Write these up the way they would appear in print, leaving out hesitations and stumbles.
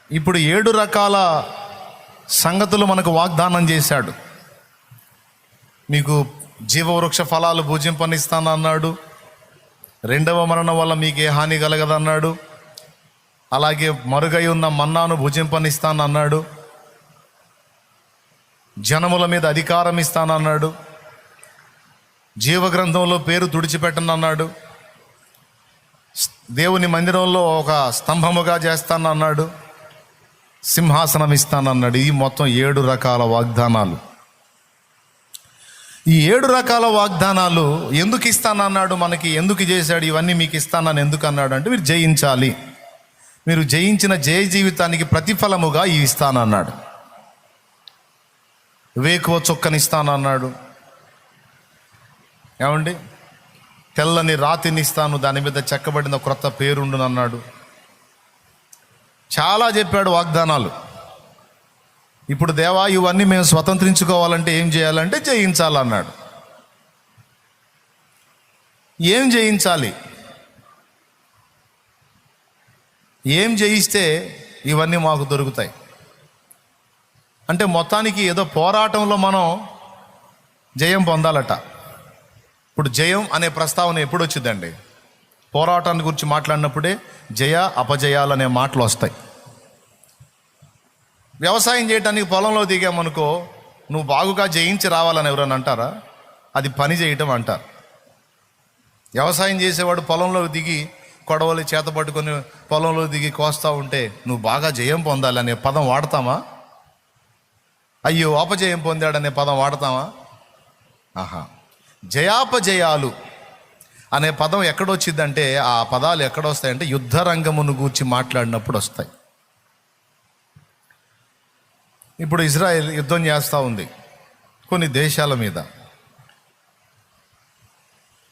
ఇప్పుడు 7 రకాల సంగతులు మనకు వాగ్దానం చేశాడు. మీకు జీవవృక్ష ఫలాలు భుజింపనిస్తానన్నాడు. 2వ మరణం వల్ల మీకు ఏ హాని కలగదన్నాడు. అలాగే మరుగై ఉన్న మన్నాను భుజింపనిస్తానన్నాడు. జనముల మీద అధికారం ఇస్తానన్నాడు. జీవగ్రంథంలో పేరు తుడిచిపెట్టనన్నాడు. దేవుని మందిరంలో ఒక స్తంభముగా చేస్తానన్నాడు. సింహాసనం ఇస్తానన్నాడు. ఈ మొత్తం 7 రకాల వాగ్దానాలు. ఈ 7 రకాల వాగ్దానాలు ఎందుకు ఇస్తానన్నాడు, మనకి ఎందుకు చేశాడు? ఇవన్నీ మీకు ఇస్తానని ఎందుకు అన్నాడు అంటే, మీరు జయించాలి, మీరు జయించిన జయ జీవితానికి ప్రతిఫలముగా ఇవి ఇస్తానన్నాడు. వేకువ చొక్కనిస్తానన్నాడు. ఏమండి, తెల్లని రాతిని ఇస్తాను, దాని మీద చెక్కబడిన క్రొత్త పేరుండునన్నాడు. చాలా చెప్పాడు వాగ్దానాలు. ఇప్పుడు దేవా, ఇవన్నీ మేము స్వతంత్రించుకోవాలంటే ఏం చేయాలంటే జయించాలన్నాడు. ఏం జయించాలి? ఏం జయిస్తే ఇవన్నీ మాకు దొరుకుతాయి అంటే, మొత్తానికి ఏదో పోరాటంలో మనం జయం పొందాలట. ఇప్పుడు జయం అనే ప్రస్తావన ఎప్పుడు వచ్చిందండి? పోరాటాన్ని గురించి మాట్లాడినప్పుడే జయ అపజయాలు అనే మాటలు వస్తాయి. వ్యవసాయం చేయడానికి పొలంలో దిగామనుకో, నువ్వు బాగుగా జయించి రావాలని ఎవరైనా అంటారా? అది పని చేయటం అంటారు. వ్యవసాయం చేసేవాడు పొలంలో దిగి కొడవలి చేత పట్టుకొని పొలంలో దిగి కోస్తా ఉంటే నువ్వు బాగా జయం పొందాలనే పదం వాడతామా? అయ్యో అపజయం పొందాడనే పదం వాడతామా? ఆహా. జయాపజయాలు అనే పదం ఎక్కడొచ్చిందంటే, ఆ పదాలు ఎక్కడొస్తాయంటే యుద్ధ రంగమును గూర్చి మాట్లాడినప్పుడు వస్తాయి. ఇప్పుడు ఇజ్రాయెల్ యుద్ధం చేస్తూ ఉంది కొన్ని దేశాల మీద.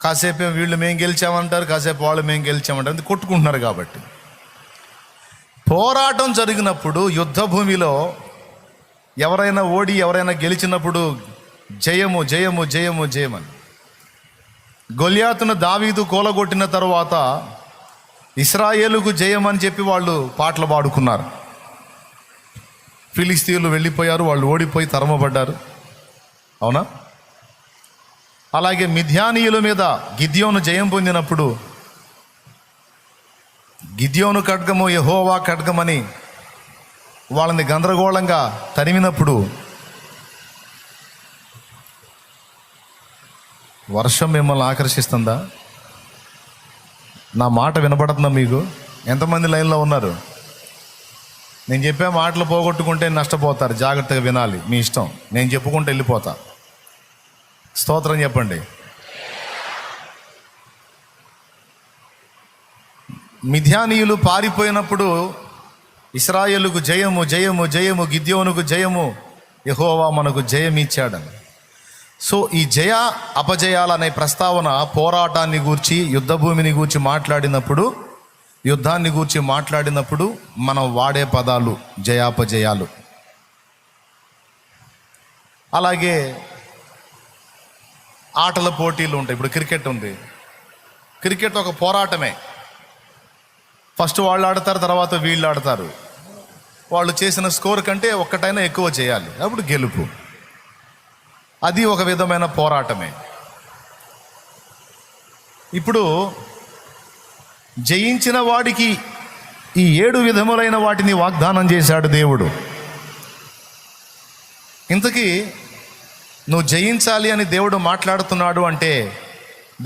కాసేపు వీళ్ళు మేము గెలిచామంటారు, కాసేపు వాళ్ళు మేము గెలిచామంటారు. అది కొట్టుకుంటున్నారు. కాబట్టి పోరాటం జరిగినప్పుడు యుద్ధ భూమిలో ఎవరైనా ఓడి ఎవరైనా గెలిచినప్పుడు జయము జయము జయము జయమని. గొల్యాతును దావీదు కూలగొట్టిన తరువాత ఇశ్రాయేలుకు జయమని చెప్పి వాళ్ళు పాటలు పాడుకున్నారు. ఫిలిస్తీయులు వెళ్ళిపోయారు, వాళ్ళు ఓడిపోయి తరమబడ్డారు. అవునా? అలాగే మిద్యానీయుల మీద గిద్యోను జయం పొందినప్పుడు గిద్యోను ఖడ్గము యెహోవా ఖడ్గమని వాళ్ళని గందరగోళంగా తరిమినప్పుడు వర్షం మిమ్మల్ని ఆకర్షిస్తుందా? నా మాట వినపడుతుందా మీకు? ఎంతమంది లైన్లో ఉన్నారు? నేను చెప్పే మాటలు పోగొట్టుకుంటే నష్టపోతారు. జాగ్రత్తగా వినాలి. మీ ఇష్టం. నేను చెప్పుకుంటూ వెళ్ళిపోతా. స్తోత్రం చెప్పండి. మిద్యానీయులు పారిపోయినప్పుడు ఇశ్రాయేలుకు జయము జయము జయము, గిద్యోనుకు జయము, యెహోవా మనకు జయం ఇచ్చాడని. సో ఈ జయ అపజయాలు అనే ప్రస్తావన పోరాటాన్ని గూర్చి, యుద్ధ భూమిని గూర్చి మాట్లాడినప్పుడు, యుద్ధాన్ని గూర్చి మాట్లాడినప్పుడు మనం వాడే పదాలు జయాపజయాలు. అలాగే ఆటల పోటీలు ఉంటాయి. ఇప్పుడు క్రికెట్ ఉంది. క్రికెట్ ఒక పోరాటమే. ఫస్ట్ వాళ్ళు ఆడతారు, తర్వాత వీళ్ళు ఆడతారు. వాళ్ళు చేసిన స్కోర్ కంటే ఒక్కటైనా ఎక్కువ చేయాలి, అప్పుడు గెలుపు. అది ఒక విధమైన పోరాటమే. ఇప్పుడు జయించిన వాడికి ఈ 7 విధములైన వాటిని వాగ్దానం చేశాడు దేవుడు. ఇంతకీ నువ్వు జయించాలి అని దేవుడు మాట్లాడుతున్నాడు అంటే,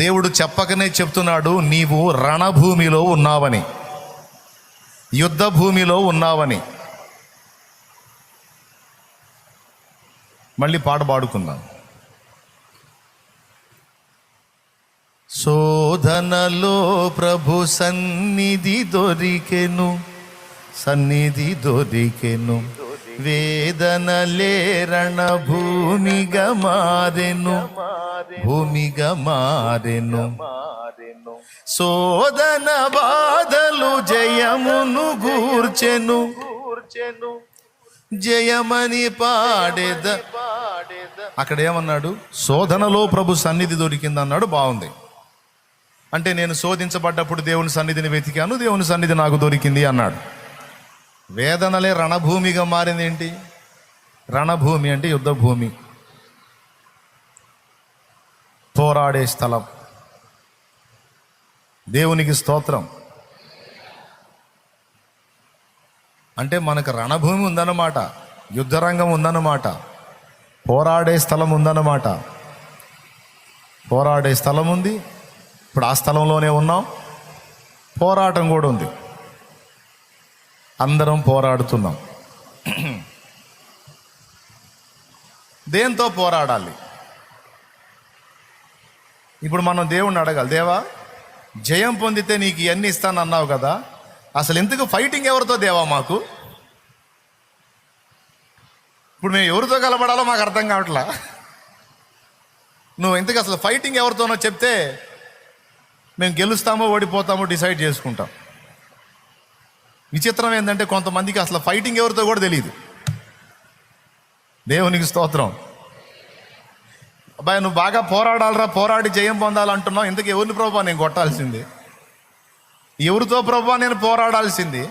దేవుడు చెప్పకనే చెప్తున్నాడు, నీవు రణభూమిలో ఉన్నావని, యుద్ధ భూమిలో ఉన్నావని. మళ్ళీ పాట పాడుకుందాం. శోధనలో ప్రభు సన్నిధి దొరికెను, సన్నిధి దొరికెను, వేదనలే రణ భూమిగా మారెను, భూమిగా మారెను. శోధన బాధలు జయమును గూర్చెను, జయమని పాడేద. అక్కడ ఏమన్నాడు? శోధనలో ప్రభు సన్నిధి దొరికింది అన్నాడు. బాగుంది. అంటే నేను శోధించబడ్డప్పుడు దేవుని సన్నిధిని వెతికాను, దేవుని సన్నిధి నాకు దొరికింది అన్నాడు. వేదనలే రణభూమిగా మారింది. ఏంటి రణభూమి అంటే? యుద్ధ భూమి, పోరాడే స్థలం. దేవునికి స్తోత్రం. అంటే మనకు రణభూమి ఉందన్నమాట, యుద్ధరంగం ఉందన్నమాట, పోరాడే స్థలం ఉందన్నమాట. పోరాడే స్థలం ఉంది, ఇప్పుడు ఆ స్థలంలోనే ఉన్నాం. పోరాటం కూడా ఉంది, అందరం పోరాడుతున్నాం. దేంతో పోరాడాలి? ఇప్పుడు మనం దేవుణ్ణి అడగాలి, దేవా జయం పొందితే నీకు ఇవన్నీ ఇస్తాను అన్నావు కదా, అసలు ఎందుకు ఫైటింగ్ ఎవరితో దేవా మాకు? ఇప్పుడు మేము ఎవరితో కలబడాలో మాకు అర్థం కావట్లా. నువ్వు ఎందుకు అసలు ఫైటింగ్ ఎవరితోనో చెప్తే మేము గెలుస్తామో ఓడిపోతామో డిసైడ్ చేసుకుంటాం. విచిత్రం ఏంటంటే కొంతమందికి అసలు ఫైటింగ్ ఎవరితో కూడా తెలియదు. దేవునికి స్తోత్రం. అబ్బాయి నువ్వు బాగా పోరాడాలరా, పోరాడి జయం పొందాలంటున్నావు, ఇంతకు ఎవరిని ప్రభువా నేను కొట్టాల్సింది? ఎవరితో ప్రభువా నేను పోరాడాల్సింది?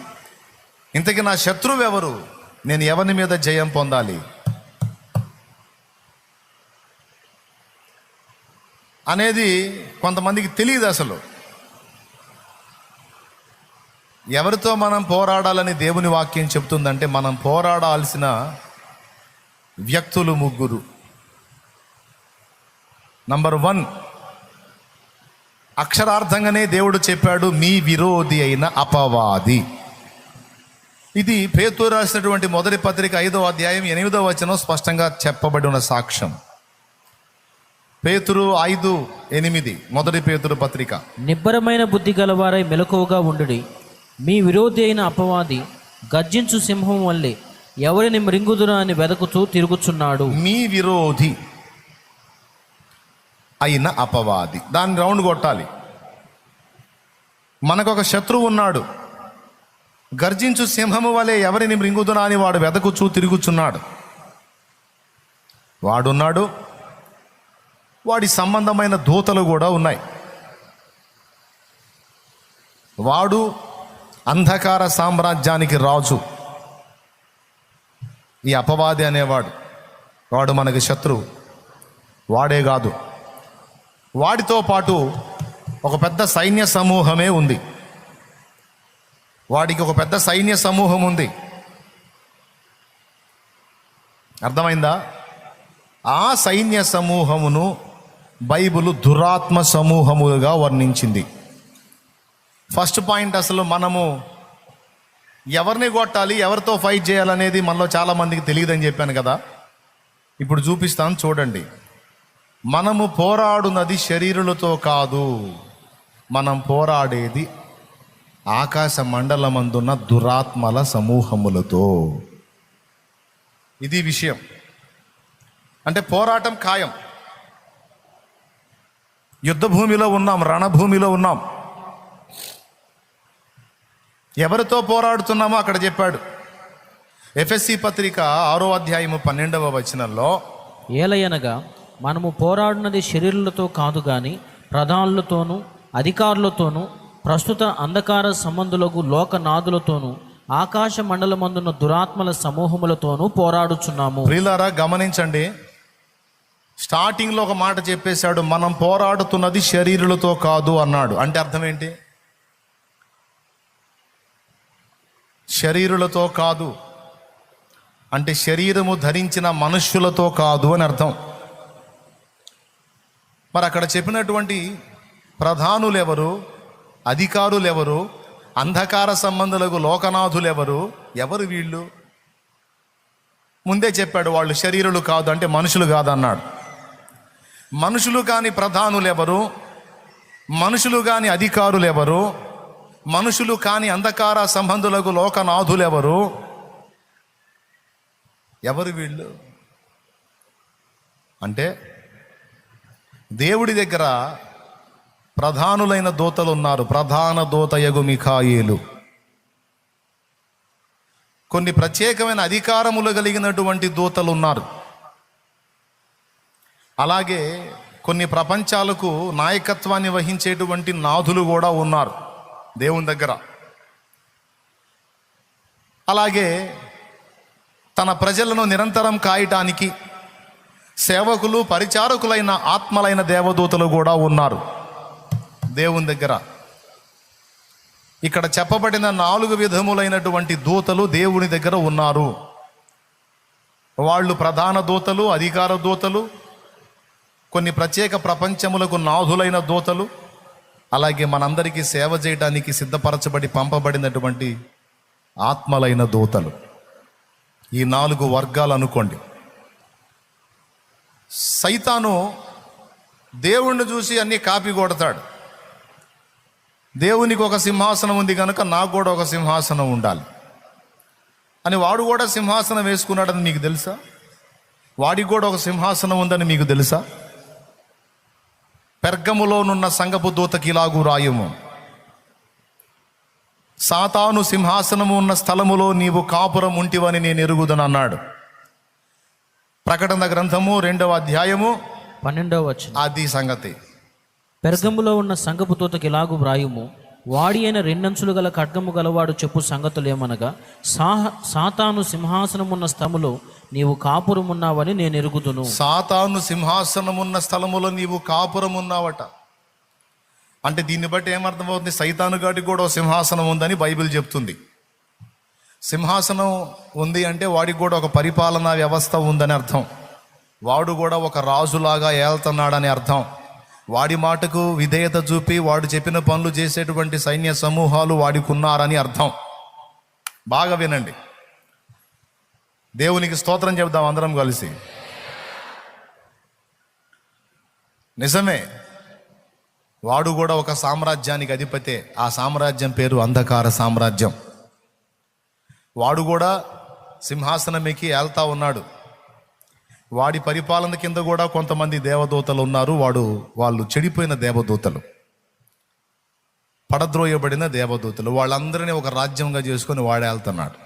ఇంతకీ నా శత్రువు ఎవరు? నేను ఎవరి మీద జయం పొందాలి అనేది కొంతమందికి తెలియదు. అసలు ఎవరితో మనం పోరాడాలని దేవుని వాక్యం చెప్తుందంటే, మనం పోరాడాల్సిన వ్యక్తులు ముగ్గురు. నంబర్ 1, అక్షరార్థంగానే దేవుడు చెప్పాడు, మీ విరోధి అయిన అపవాది. ఇది పేతురు రాసినటువంటి మొదటి పత్రిక 5వ అధ్యాయం 8వ వచనం స్పష్టంగా చెప్పబడి ఉన్న సాక్ష్యం. పేతురు 5:8, మొదటి పేతురు పత్రిక. నిబ్బరమైన బుద్ధి గలవారై మెలకువగా ఉండుడి. మీ విరోధి అయిన అపవాది గర్జించు సింహం వల్లే ఎవరిని మృంగుదురా అని వెదకుతూ తిరుగుచున్నాడు. మీ విరోధి అయిన అపవాది, దాన్ని రౌండ్ కొట్టాలి. మనకొక శత్రువు ఉన్నాడు, గర్జించు సింహము వలె ఎవరిని మృంగుదునా అని వాడు వెదకుచూ తిరుగుచున్నాడు. వాడున్నాడు, వాడి సంబంధమైన దూతలు కూడా ఉన్నాయి. వాడు అంధకార సామ్రాజ్యానికి రాజు. ఈ అపవాది అనేవాడు, వాడు మనకి శత్రువు. వాడే కాదు, వాడితో పాటు ఒక పెద్ద సైన్య సమూహమే ఉంది. వాడికి ఒక పెద్ద సైన్య సమూహం ఉంది. అర్థమైందా? ఆ సైన్య సమూహమును బైబిలు దురాత్మ సమూహముగా వర్ణించింది. ఫస్ట్ పాయింట్, అసలు మనము ఎవరిని కొట్టాలి, ఎవరితో ఫైట్ చేయాలనేది మనలో చాలామందికి తెలియదని చెప్పాను కదా. ఇప్పుడు చూపిస్తాను చూడండి. మనము పోరాడునది శరీరులతో కాదు, మనం పోరాడేది ఆకాశ మండలమందున్న దురాత్మల సమూహములతో. ఇది విషయం. అంటే పోరాటం ఖాయం. యుద్ధ భూమిలో ఉన్నాం, రణభూమిలో ఉన్నాం. ఎవరితో పోరాడుతున్నామో అక్కడ చెప్పాడు. ఎఫెసీ పత్రిక 6వ అధ్యాయము 12వ వచనంలో, ఏలయనగా మనము పోరాడినది శరీరులతో కాదు గాని ప్రధానులతోనూ అధికారులతోనూ ప్రస్తుత అంధకార సంబంధులకు లోకనాథులతోనూ ఆకాశ మండలమందున్న దురాత్మల సమూహములతోనూ పోరాడుచున్నాము. ప్రియులారా గమనించండి, స్టార్టింగ్లో ఒక మాట చెప్పేశాడు, మనం పోరాడుతున్నది శరీరులతో కాదు అన్నాడు. అంటే అర్థం ఏంటి? శరీరులతో కాదు అంటే శరీరము ధరించిన మనుష్యులతో కాదు అని అర్థం. మరి అక్కడ చెప్పినటువంటి ప్రధానులు ఎవరు, అధికారులు ఎవరు, అంధకార సంబంధులకు లోకనాథులు ఎవరు? ఎవరు వీళ్ళు? ముందే చెప్పాడు, వాళ్ళు శరీరులు కాదు అంటే మనుషులు కాదు అన్నాడు. మనుషులు కాని ప్రధానులు ఎవరు, మనుషులు కాని అధికారులు ఎవరు, మనుషులు కాని అంధకార సంబంధులకు లోకనాథులు ఎవరు? ఎవరు వీళ్ళు అంటే, దేవుడి దగ్గర ప్రధానులైన దూతలు ఉన్నారు. ప్రధాన దూతయగు మిఖాయేలు. కొన్ని ప్రత్యేకమైన అధికారములు కలిగినటువంటి దూతలు ఉన్నారు. అలాగే కొన్ని ప్రపంచాలకు నాయకత్వాన్ని వహించేటువంటి నాథులు కూడా ఉన్నారు దేవుని దగ్గర. అలాగే తన ప్రజలను నిరంతరం కాయటానికి సేవకులు, పరిచారకులైన ఆత్మలైన దేవదూతలు కూడా ఉన్నారు దేవుని దగ్గర. ఇక్కడ చెప్పబడిన 4 విధములైనటువంటి దూతలు దేవుని దగ్గర ఉన్నారు. వాళ్ళు ప్రధాన దూతలు, అధికార దూతలు, కొన్ని ప్రత్యేక ప్రపంచములకు నాథులైన దూతలు, అలాగే మనందరికీ సేవ చేయడానికి సిద్ధపరచబడి పంపబడినటువంటి ఆత్మలైన దూతలు. ఈ 4 వర్గాలు అనుకోండి. సైతాను దేవుణ్ణి చూసి అన్నీ కాపీ కొడతాడు. దేవునికి ఒక సింహాసనం ఉంది కనుక నాకు కూడా ఒక సింహాసనం ఉండాలి అని వాడు కూడా సింహాసనం వేసుకున్నాడని మీకు తెలుసా? వాడికి కూడా ఒక సింహాసనం ఉందని మీకు తెలుసా? పెర్గములోనున్న సంఘపు దూతకి ఇలాగు రాయుము, సాతాను సింహాసనము ఉన్న స్థలములో నీవు కాపురం ఉంటివని నేను ఎరుగుదను అన్నాడు. ప్రకటన గ్రంథము 2వ అధ్యాయము 12వ వచనం. అది సంగతి. పెర్గములో ఉన్న సంఘపు దూతకి ఇలాగు వ్రాయుము, వాడి అయిన 2 అంచులు గల ఖడ్గము గలవాడు చెప్పు సంగతులేమనగా, సాతాను సింహాసనమున్న స్థలములో నీవు కాపురమున్నావని నేను ఎరుగుదును. సాతాను సింహాసనమున్న స్థలములో నీవు కాపురం ఉన్నావట. అంటే దీన్ని బట్టి ఏమర్థమవుతుంది? సైతాను గాడికి కూడా సింహాసనం ఉందని బైబిల్ చెప్తుంది. సింహాసనం ఉంది అంటే వాడికి కూడా ఒక పరిపాలనా వ్యవస్థ ఉందని అర్థం. వాడు కూడా ఒక రాజులాగా ఏళ్తున్నాడని అర్థం. వాడి మాటకు విధేయత చూపి వాడు చెప్పిన పనులు చేసేటువంటి సైన్య సమూహాలు వాడికి ఉన్నారని అర్థం. బాగా వినండి, దేవునికి స్తోత్రం చెప్దాం అందరం కలిసి. నిజమే, వాడు కూడా ఒక సామ్రాజ్యానికి అధిపతే. ఆ సామ్రాజ్యం పేరు అంధకార సామ్రాజ్యం. వాడు కూడా సింహాసనం ఎక్కి ఏళ్తా ఉన్నాడు. వాడి పరిపాలన కింద కూడా కొంతమంది దేవదూతలు ఉన్నారు. వాళ్ళు చెడిపోయిన దేవదూతలు, పడద్రోయబడిన దేవదూతలు. వాళ్ళందరినీ ఒక రాజ్యంగా చేసుకొని వాడు ఏళ్తున్నాడు.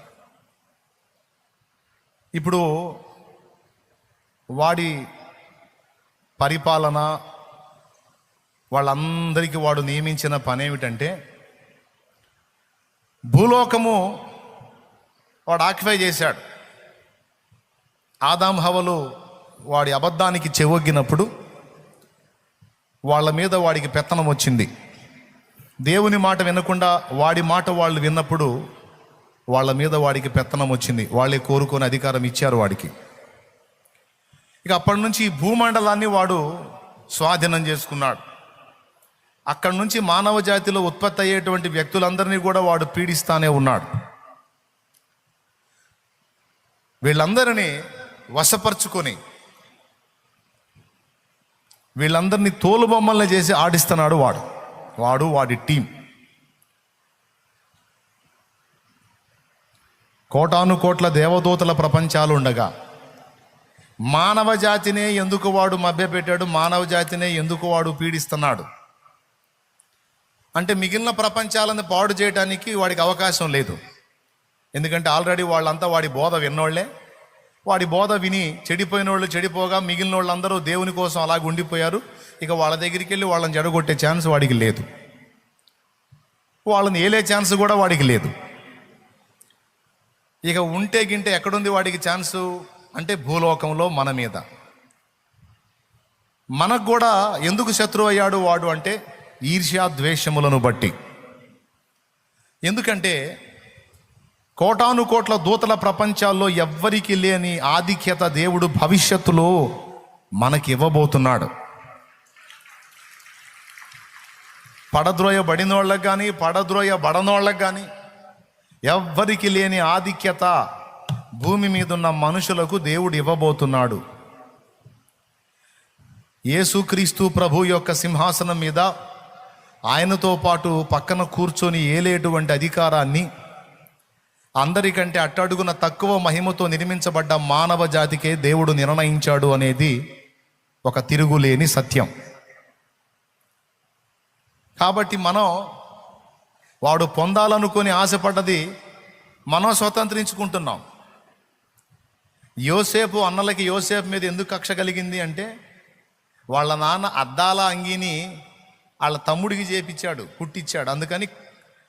ఇప్పుడు వాడి పరిపాలన, వాళ్ళందరికీ వాడు నియమించిన పని ఏమిటంటే, భూలోకము వాడు ఆక్యుపై చేశాడు. ఆదాం హవ్వలు వాడి అబద్ధానికి చెవొగ్గినప్పుడు వాళ్ళ మీద వాడికి పెత్తనం వచ్చింది. దేవుని మాట వినకుండా వాడి మాట వాళ్ళు విన్నప్పుడు వాళ్ళ మీద వాడికి పెత్తనం వచ్చింది. వాళ్ళే కోరుకొని అధికారం ఇచ్చారు వాడికి. ఇక అప్పటి నుంచి ఈ భూమండలాన్ని వాడు స్వాధీనం చేసుకున్నాడు. అక్కడి నుంచి మానవ జాతిలో ఉత్పత్తి అయ్యేటువంటి వ్యక్తులందరినీ కూడా వాడు పీడిస్తానే ఉన్నాడు. వీళ్ళందరినీ వశపరుచుకొని వీళ్ళందరినీ తోలుబొమ్మల్ని చేసి ఆడిస్తున్నాడు వాడి టీం. కోటాను కోట్ల దేవదూతల ప్రపంచాలు ఉండగా మానవ జాతినే ఎందుకు వాడు మభ్యపెట్టాడు? మానవ జాతినే ఎందుకు వాడు పీడిస్తున్నాడు? అంటే మిగిలిన ప్రపంచాలను పాడు చేయడానికి వాడికి అవకాశం లేదు. ఎందుకంటే ఆల్రెడీ వాళ్ళంతా వాడి బోధ విన్నోళ్లే. వాడి బోధ విని చెడిపోయిన వాళ్ళు చెడిపోగా మిగిలిన వాళ్ళందరూ దేవుని కోసం అలాగ ఉండిపోయారు. ఇక వాళ్ళ దగ్గరికి వెళ్ళి వాళ్ళని జడగొట్టే ఛాన్స్ వాడికి లేదు. వాళ్ళని ఏలే ఛాన్స్ కూడా వాడికి లేదు. ఇక ఉంటే గింటే ఎక్కడుంది వాడికి ఛాన్సు అంటే భూలోకంలో మన మీద. మనకు కూడా ఎందుకు శత్రువు అయ్యాడు వాడు అంటే ఈర్ష్యా ద్వేషములను బట్టి. ఎందుకంటే కోటాను కోట్ల దూతల ప్రపంచాల్లో ఎవ్వరికి లేని ఆధిక్యత దేవుడు భవిష్యత్తులో మనకి ఇవ్వబోతున్నాడు. పడద్రోయబడినోళ్ళకి కానీ పడద్రోయబడనోళ్ళకి కానీ ఎవ్వరికి లేని ఆధిక్యత భూమి మీద ఉన్న మనుషులకు దేవుడు ఇవ్వబోతున్నాడు. యేసుక్రీస్తు ప్రభు యొక్క సింహాసనం మీద ఆయనతో పాటు పక్కన కూర్చొని ఏలేటువంటి అధికారాన్ని అందరికంటే అట్టడుగున తక్కువ మహిమతో నిర్మించబడ్డ మానవ జాతికే దేవుడు నిర్ణయించాడు అనేది ఒక తిరుగులేని సత్యం. కాబట్టి మనం వాడు పొందాలనుకొని ఆశపడ్డది మనం స్వతంత్రించుకుంటున్నాం. యోసేపు అన్నలకి యోసేపు మీద ఎందుకు కక్ష కలిగింది అంటే వాళ్ళ నాన్న అద్దాల అంగీని వాళ్ళ తమ్ముడికి చేపించాడు, కుట్టించాడు. అందుకని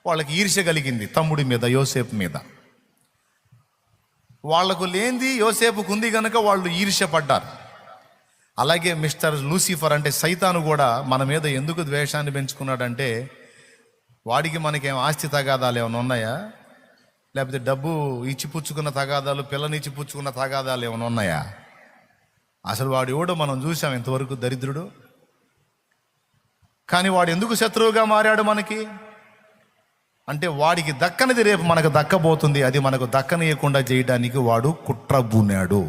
వాళ్ళకి ఈర్ష్య కలిగింది తమ్ముడి మీద, యోసేపు మీద. వాళ్లకు లేనిది యోసేపుకు ఉంది కనుక వాళ్ళు ఈర్ష్యపడ్డారు. అలాగే మిస్టర్ లూసిఫర్ అంటే సైతాను కూడా మన మీద ఎందుకు ద్వేషాన్ని పెంచుకున్నాడంటే, వాడికి మనకేం ఆస్తి తగాదాలు ఏమైనా ఉన్నాయా, లేకపోతే డబ్బు ఇచ్చిపుచ్చుకున్న తగాదాలు, పిల్లని ఇచ్చిపుచ్చుకున్న తగాదాలు ఏమైనా ఉన్నాయా? అసలు వాడు ఎవడో మనం చూసాం ఇంతవరకు, దరిద్రుడు. కానీ వాడు ఎందుకు శత్రువుగా మారాడు మనకి అంటే, వాడికి దక్కనిది రేపు మనకు దక్కబోతుంది, అది మనకు దక్కనీయకుండా చేయడానికి వాడు కుట్ర బూనాడు.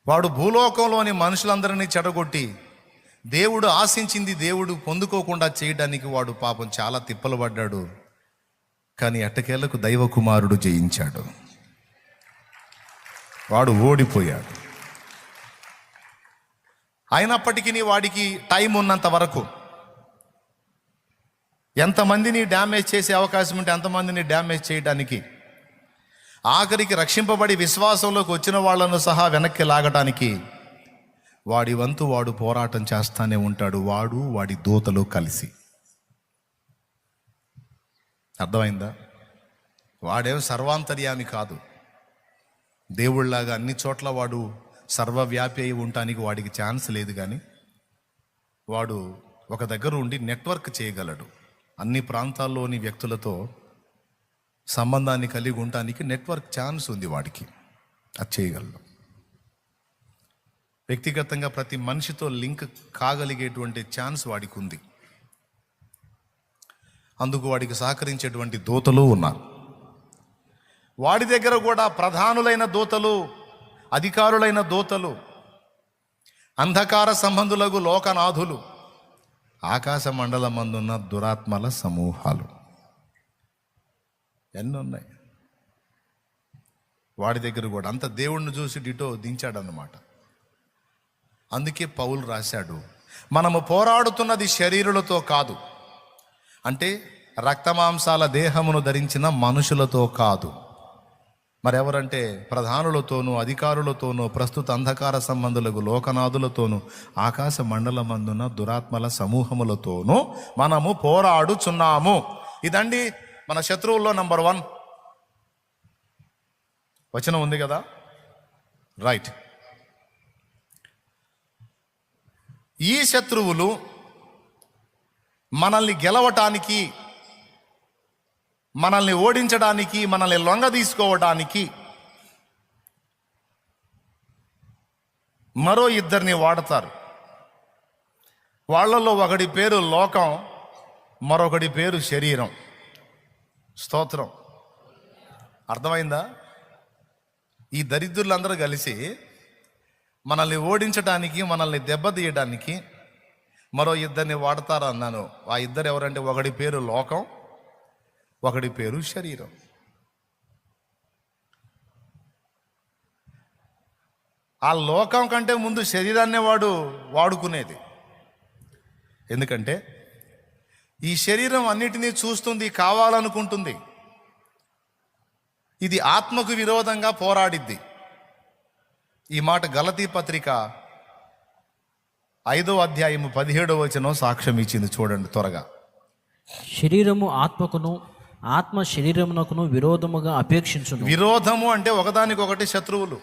వాడు భూలోకంలోని మనుషులందరినీ చెడగొట్టి దేవుడు ఆశించింది దేవుడు పొందుకోకుండా చేయడానికి వాడు పాపం చాలా తిప్పలు పడ్డాడు. కానీ ఎట్టకేలకు దైవ కుమారుడు జయించాడు, వాడు ఓడిపోయాడు. అయినప్పటికీ వాడికి టైం ఉన్నంత వరకు ఎంతమందిని డ్యామేజ్ చేసే అవకాశం ఉంటే అంతమందిని డ్యామేజ్ చేయడానికి, ఆఖరికి రక్షింపబడి విశ్వాసంలోకి వచ్చిన వాళ్లను సహా వెనక్కి లాగడానికి వాడి వంతు వాడు పోరాటం చేస్తానే ఉంటాడు, వాడు వాడి దూతలు కలిసి. అర్థమైందా? వాడేం సర్వాంతర్యామి కాదు, దేవుళ్లాగా అన్ని చోట్ల వాడు సర్వవ్యాపి అయి ఉండటానికి వాడికి ఛాన్స్ లేదు. కానీ వాడు ఒక దగ్గర ఉండి నెట్వర్క్ చేయగలడు. అన్ని ప్రాంతాల్లోని వ్యక్తులతో సంబంధాన్ని కలిగి ఉండటానికి నెట్వర్క్ ఛాన్స్ ఉంది వాడికి, అది చేయగలడు. వ్యక్తిగతంగా ప్రతి మనిషితో లింక్ కాగలిగేటువంటి ఛాన్స్ వాడికి ఉంది. అందుకు వాడికి సహకరించేటువంటి దూతలు ఉన్నారు. వాడి దగ్గర కూడా ప్రధానులైన దూతలు, అధికారులైన దూతలు, అంధకార సంబంధులకు లోకనాథులు, ఆకాశ మండలమందున్న దురాత్మల సమూహాలు ఎన్నున్నాయి. వాడి దగ్గర కూడా అంత దేవుణ్ణి చూసి డిటో దించాడన్నమాట. అందుకే పౌలు రాశాడు, మనము పోరాడుతున్నది శరీరులతో కాదు, అంటే రక్తమాంసాల దేహమును ధరించిన మనుషులతో కాదు. మరెవరంటే ప్రధానులతోనూ, అధికారులతోనూ, ప్రస్తుత అంధకార సంబంధులకు లోకనాథులతోనూ, ఆకాశ మండలమందున దురాత్మల సమూహములతోనూ మనము పోరాడుచున్నాము. ఇదండి మన శత్రువుల్లో నంబర్ 1 వచనం ఉంది కదా, రైట్. ఈ శత్రువులు మనల్ని గెలవటానికి, మనల్ని ఓడించడానికి, మనల్ని లొంగ తీసుకోవడానికి మరో ఇద్దరిని వాడతారు. వాళ్ళలో ఒకడి పేరు లోకం, మరొకడి పేరు శరీరం. స్తోత్రం. అర్థమైందా? ఈ దరిద్రులందరూ కలిసి మనల్ని ఓడించడానికి, మనల్ని దెబ్బతీయడానికి మరో ఇద్దరిని వాడతారు అన్నాను. ఆ ఇద్దరు ఎవరంటే, ఒకడి పేరు లోకం, ఒకడి పేరు శరీరం. ఆ లోకం కంటే ముందు శరీరాన్నే వాడు వాడుకునేది. ఎందుకంటే ఈ శరీరం అన్నిటినీ చూస్తుంది, కావాలనుకుంటుంది. ఇది ఆత్మకు విరోధంగా పోరాడిద్ది. ఈ మాట గలతీ పత్రిక 5వ అధ్యాయము 17వ వచనం సాక్ష్యం ఇచ్చింది. చూడండి త్వరగా. శరీరము ఆత్మకును, ఆత్మ శరీరమునకును విరోధముగా అపేక్షించును. విరోధము అంటే ఒకదానికొకటి శత్రువులు.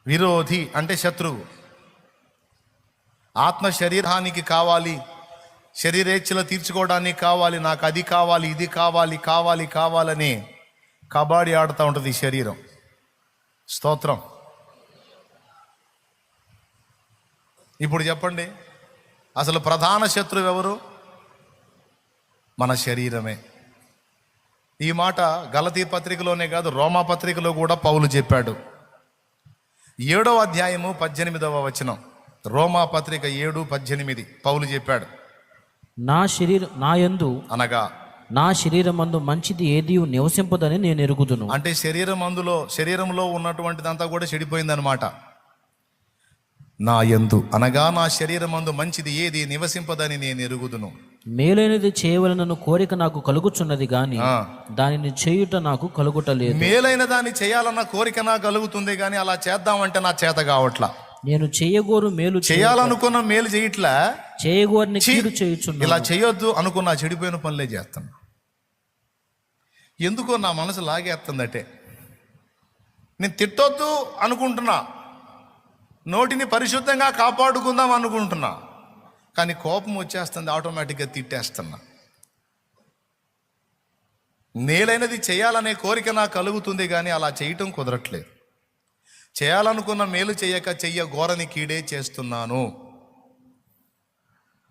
విరోధి అంటే శత్రువు. ఆత్మ శరీరానికి కావాలి, శరీరేచ్ఛలు తీర్చుకోవడానికి కావాలి, నాకు అది కావాలి, ఇది కావాలి, కావాలి కావాలని కబడ్డీ ఆడుతూ ఉంటుంది ఈ శరీరం. స్తోత్రం. ఇప్పుడు చెప్పండి, అసలు ప్రధాన శత్రువు ఎవరు? మన శరీరమే. ఈ మాట గలతీ పత్రికలోనే కాదు, రోమా పత్రికలో కూడా పౌలు చెప్పాడు. 7వ అధ్యాయము 18వ వచనం, రోమా పత్రిక 7:18 పౌలు చెప్పాడు, నా యందు అనగా నా శరీరమందు మంచిది ఏది నివసింపదని నేను ఎరుగుదును. అంటే శరీరంలో ఉన్నటువంటిదంతా కూడా చెడిపోయిందనమాట. నా యందు అనగా నా శరీరమందు మంచిది ఏది నివసింపదని నేను ఎరుగుదును. మేలైనది చేయవలనను కోరిక నాకు కలుగుచున్నది గాని దానిని చేయుట నాకు కలుగుటలేదు. మేలైన దాన్ని చేయాలన్న కోరిక నాకు కలుగుతుంది కానీ అలా చేద్దామంటే నా చేత కావట్లా. నేను చేయగోరు మేలు చేయాలనుకున్న మేలు చేయట్లా, చేయగోరిని ఛీ, కీడు చేయుచున్నాను. ఇలా చేయొద్దు అనుకున్న చెడిపోయిన పనులే చేస్తున్నా. ఎందుకో నా మనసు లాగేస్తుందటే. నేను తిట్టొద్దు అనుకుంటున్నా, నోటిని పరిశుద్ధంగా కాపాడుకుందాం అనుకుంటున్నా, కానీ కోపం వచ్చేస్తుంది, ఆటోమేటిక్గా తిట్టేస్తున్నా. నేలైనది చేయాలనే కోరిక నాకు కలుగుతుంది, కానీ అలా చేయటం కుదరట్లేదు. చేయాలనుకున్న మేలు చేయక చెయ్యగోరని కీడే చేస్తున్నాను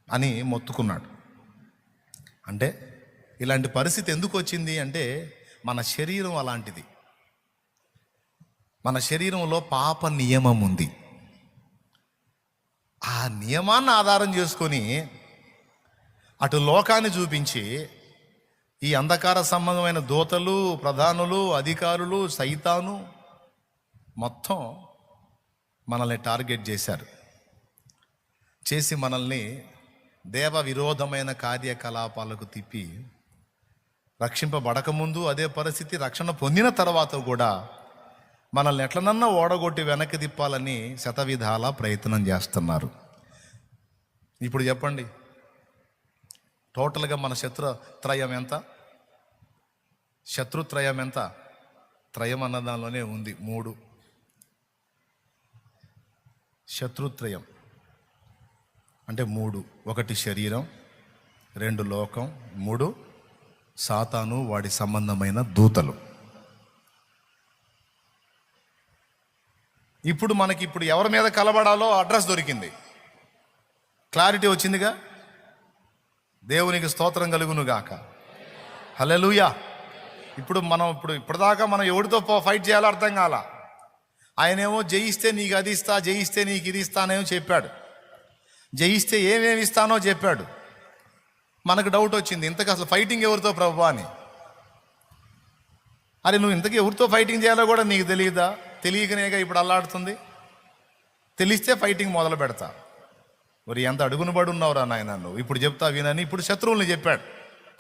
అని మొత్తుకున్నాడు. అంటే ఇలాంటి పరిస్థితి ఎందుకు వచ్చింది అంటే, మన శరీరం అలాంటిది. మన శరీరంలో పాప నియమం ఉంది. ఆ నియమాన్ని ఆధారం చేసుకొని అటు లోకాన్ని చూపించి ఈ అంధకార సంబంధమైన దూతలు, ప్రధానులు, అధికారులు, సైతాను మొత్తం మనల్ని టార్గెట్ చేశారు. చేసి మనల్ని దేవ విరోధమైన కార్యకలాపాలకు తిప్పి, రక్షింపబడకముందు అదే పరిస్థితి, రక్షణ పొందిన తర్వాత కూడా మనల్ని ఎట్లనన్నా ఓడగొట్టి వెనక్కి తిప్పాలని శతవిధాల ప్రయత్నం చేస్తున్నారు. ఇప్పుడు చెప్పండి, టోటల్గా మన శత్రుత్రయం ఎంత? శత్రుత్రయం ఎంత? త్రయం అన్న దానిలోనే ఉంది 3. శత్రుత్రయం అంటే 3: 1 శరీరం, 2 లోకం, 3 సాతాను వాడి సంబంధమైన దూతలు. ఇప్పుడు మనకి ఎవరి మీద కలబడాలో అడ్రస్ దొరికింది, క్లారిటీ వచ్చిందిగా. దేవునికి స్తోత్రం కలుగును గాక. హల్లెలూయా. ఇప్పటిదాకా మనం ఎవరితో ఫైట్ చేయాలో అర్థం కాల. ఆయనేమో జయిస్తే నీకు అది ఇస్తా, జయిస్తే నీకు ఇది ఇస్తానేమో చెప్పాడు, జయిస్తే ఏమేమి ఇస్తానో చెప్పాడు. మనకు డౌట్ వచ్చింది, ఇంతకు అసలు ఫైటింగ్ ఎవరితో ప్రభువా అని. అరే నువ్వు ఇంతకీ ఎవరితో ఫైటింగ్ చేయాలో కూడా నీకు తెలియదా? తెలియకనేగా ఇప్పుడు అల్లాడుతుంది. తెలిస్తే ఫైటింగ్ మొదలు పెడతా. మరి ఎంత అడుగును పడి ఉన్నావురా నాయన నువ్వు. ఇప్పుడు చెప్తా వినని ఇప్పుడు శత్రువుల్ని చెప్పాడు.